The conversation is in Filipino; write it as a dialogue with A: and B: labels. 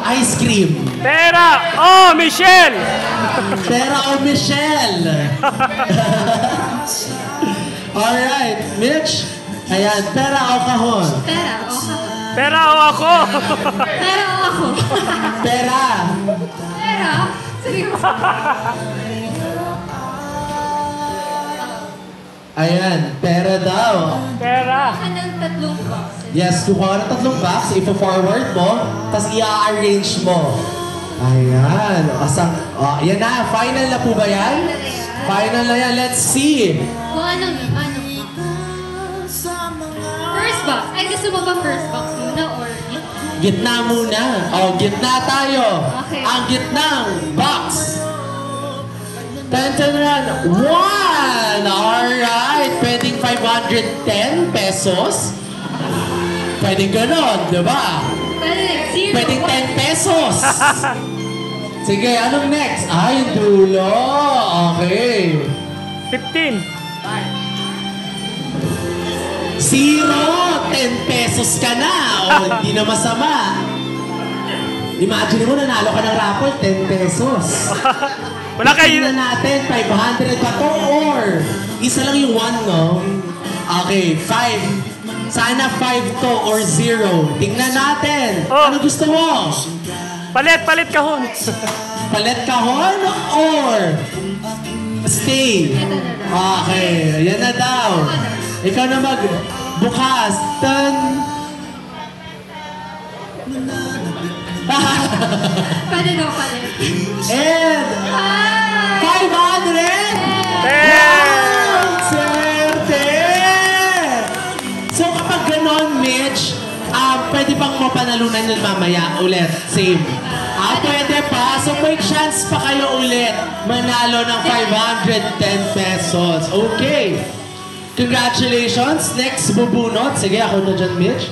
A: Ice cream.
B: Pera o Michelle.
A: Pera o Michelle. Alright, Mitch. Ayan, pera o kahon?
C: Pera o kahon?
B: Pera o ako?
C: Pera o ako?
A: Pera.
C: Pera? Seryoso?
A: Ayan, pera daw.
B: Pera.
C: Kuha ng 3 boxes.
A: Yes, kukuha ng 3 box, ipo-forward mo, tapos i-arrange mo. Ayan. Yan na, final na po ba yan? Final na yan, let's see.
C: Kung ano. First box. Ay, gusto mo ba first box muna or gitna?
A: Gitna muna. Gitna tayo.
C: Okay.
A: Ang gitnang box. Tantanan. 1! Alright. Pwedeng 510 pesos. Pwedeng ganon, di ba?
C: Zero.
A: Pwedeng 10 pesos. Sige, anong next? Yung dulo. Okay.
B: 15.
A: 0! 10 pesos ka na! Hindi na masama. Imagine mo, nanalo ka ng raffle, 10 pesos.
B: Wala kayo.
A: Tingnan natin, 500 ba to or isa lang yung 1, no? Okay, 5. Sana 5 to or 0. Tingnan natin. Ano gusto mo?
B: Palit kahon.
A: Palit kahon or stay? Okay, yan na daw. Ikaw na magbukas.
C: Pwede daw pala.
A: And 500! Swerte! So kapag ganon, Mitch, pwede pang mapanalunan yun mamaya ulit. Same. Pwede pa. So may chance pa kayo ulit manalo ng 510 pesos. Okay. Congratulations. Next bubunot. Sige, ako na dyan, Mitch.